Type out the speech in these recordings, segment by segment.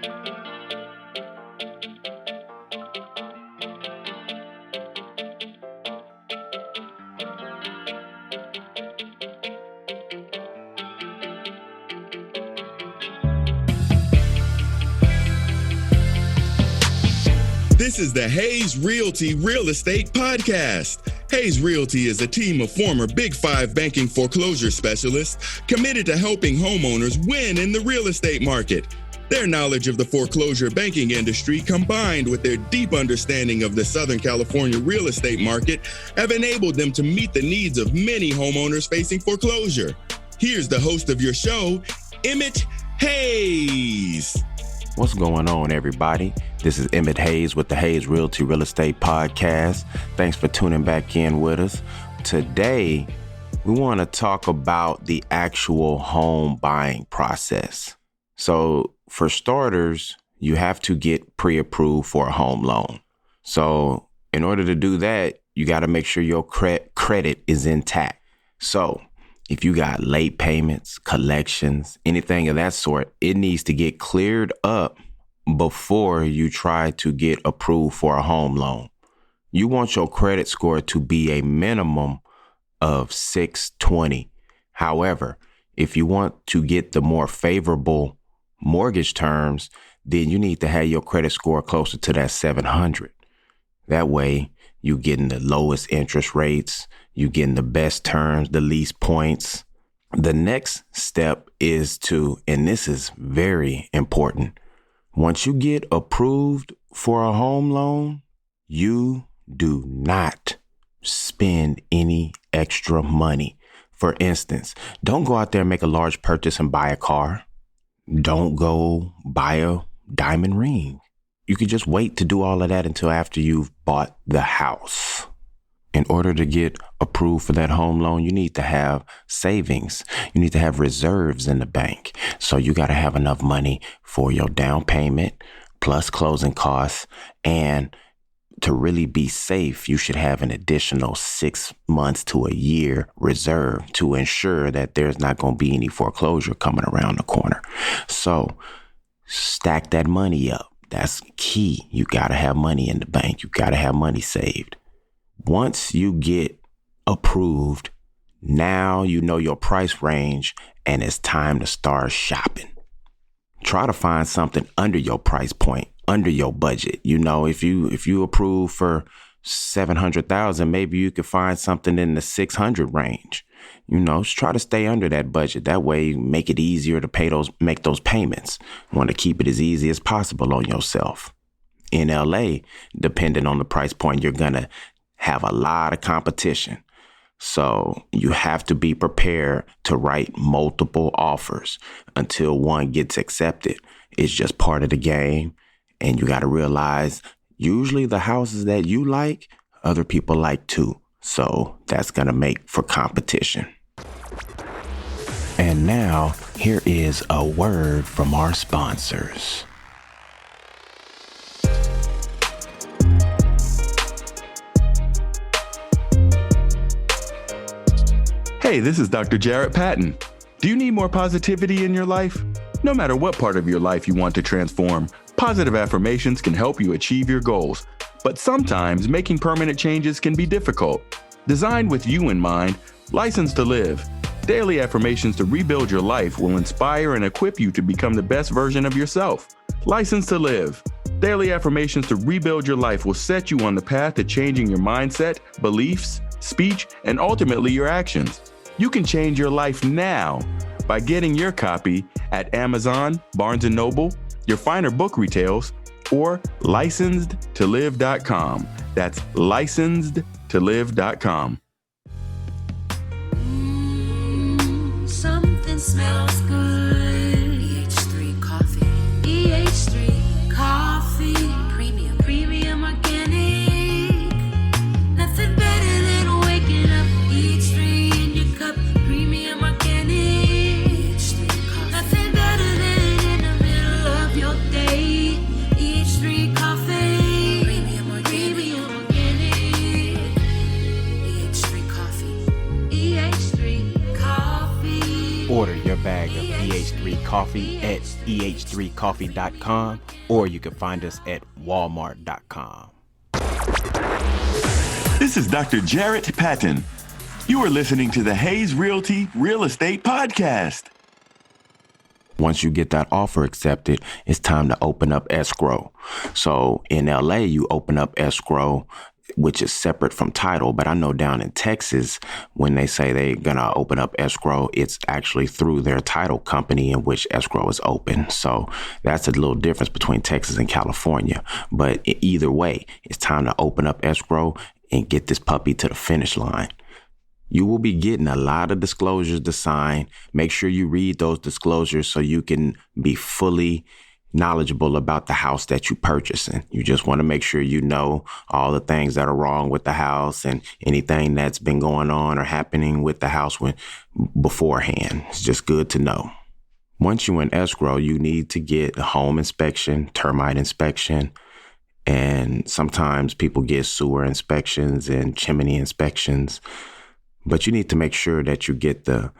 This is the Hayes Realty Real Estate Podcast. Hayes Realty is a team of former Big Five banking foreclosure specialists committed to helping homeowners win in the real estate market. Their knowledge of the foreclosure banking industry, combined with their deep understanding of the Southern California real estate market, have enabled them to meet the needs of many homeowners facing foreclosure. Here's the host of your show, Emmett Hayes. What's going on, everybody? This is Emmett Hayes with the Hayes Realty Real Estate Podcast. Thanks for tuning back in with us. Today, we want to talk about the actual home buying process. So, for starters, you have to get pre-approved for a home loan. So, in order to do that, you got to make sure your credit is intact. So, if you got late payments, collections, anything of that sort, it needs to get cleared up before you try to get approved for a home loan. You want your credit score to be a minimum of 620. However, if you want to get the more favorable mortgage terms, then you need to have your credit score closer to that 700. That way, you getting the lowest interest rates, you getting the best terms, the least points. The next step is to, and this is very important, once you get approved for a home loan, you do not spend any extra money. For instance, don't go out there and make a large purchase and buy a car. Don't go buy a diamond ring. You could just wait to do all of that until after you've bought the house. In order to get approved for that home loan, you need to have savings. You need to have reserves in the bank. So you got to have enough money for your down payment plus closing costs. And to really be safe, you should have an additional 6 months to a year reserve to ensure that there's not going to be any foreclosure coming around the corner. So stack that money up. That's key. You got to have money in the bank. You got to have money saved. Once you get approved, now you know your price range and it's time to start shopping. Try to find something under your price point, under your budget. You know, if you approve for 700,000, maybe you could find something in the 600 range. You know, just try to stay under that budget. That way, make it easier to make those payments. You want to keep it as easy as possible on yourself. In LA, depending on the price point, you're going to have a lot of competition. So you have to be prepared to write multiple offers until one gets accepted. It's just part of the game. And you got to realize usually the houses that you like, other people like too. So that's going to make for competition. And now here is a word from our sponsors. Hey, this is Dr. Jarrett Patton. Do you need more positivity in your life? No matter what part of your life you want to transform, positive affirmations can help you achieve your goals. But sometimes making permanent changes can be difficult. Designed with you in mind, License to Live. Daily affirmations to rebuild your life will inspire and equip you to become the best version of yourself. License to Live. Daily affirmations to rebuild your life will set you on the path to changing your mindset, beliefs, speech, and ultimately your actions. You can change your life now by getting your copy at Amazon, Barnes & Noble, your finer book retails, or licensedtolive.com. That's licensedtolive.com. Something smells good. EH3 coffee. EH3 coffee. Premium organic. Nothing better than waking up. EH3 in your cup. Premium organic. EH3 coffee. Nothing better than in the middle of your day. EH3 coffee. Premium organic. EH3 coffee. EH3 coffee. Order your bag of Coffee at eh3coffee.com, or you can find us at walmart.com. This is Dr. Jarrett Patton. You are listening to the Hayes Realty Real Estate Podcast. Once you get that offer accepted, it's time to open up escrow. So in LA, you open up escrow, which is separate from title. But I know down in Texas, when they say they're going to open up escrow, it's actually through their title company in which escrow is open. So that's a little difference between Texas and California. But either way, it's time to open up escrow and get this puppy to the finish line. You will be getting a lot of disclosures to sign. Make sure you read those disclosures so you can be fully knowledgeable about the house that you're purchasing. You just want to make sure you know all the things that are wrong with the house and anything that's been going on or happening with the house beforehand. It's just good to know. Once you're in escrow, you need to get a home inspection, termite inspection, and sometimes people get sewer inspections and chimney inspections. But you need to make sure that you get the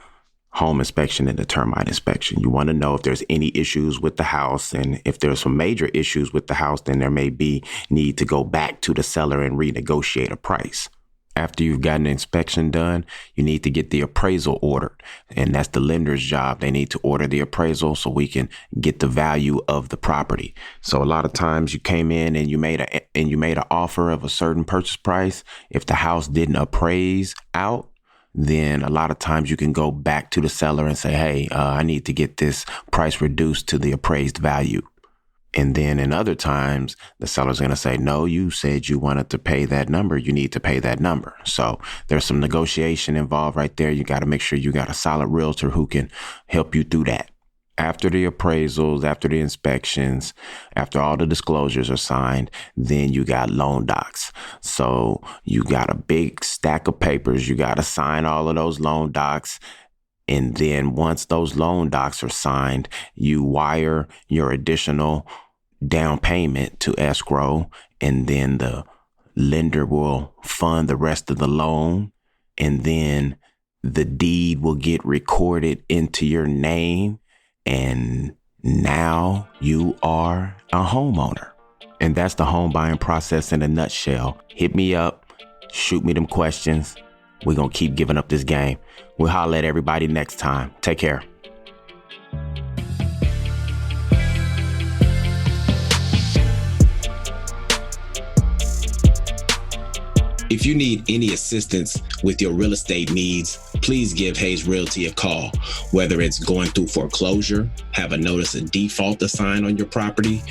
home inspection and the termite inspection. You want to know if there's any issues with the house. And if there's some major issues with the house, then there may be need to go back to the seller and renegotiate a price. After you've gotten the inspection done, you need to get the appraisal ordered. And that's the lender's job. They need to order the appraisal so we can get the value of the property. So a lot of times you came in and you made an offer of a certain purchase price. If the house didn't appraise out, then a lot of times you can go back to the seller and say, hey, I need to get this price reduced to the appraised value. And then in other times, the seller's going to say, no, you said you wanted to pay that number. You need to pay that number. So there's some negotiation involved right there. You got to make sure you got a solid realtor who can help you through that. After the appraisals, after the inspections, after all the disclosures are signed, then you got loan docs. So you got a big stack of papers. You got to sign all of those loan docs. And then once those loan docs are signed, you wire your additional down payment to escrow, and then the lender will fund the rest of the loan. And then the deed will get recorded into your name. And now you are a homeowner. And that's the home buying process in a nutshell. Hit me up, shoot me them questions. We're going to keep giving up this game. We'll holler at everybody next time. Take care. If you need any assistance with your real estate needs, please give Hayes Realty a call. Whether it's going through foreclosure, have a notice of default assigned on your property,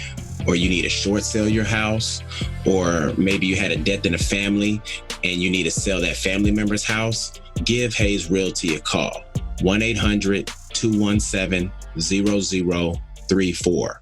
or you need to short sell your house, or maybe you had a death in the family and you need to sell that family member's house, give Hayes Realty a call. 1-800-217-0034.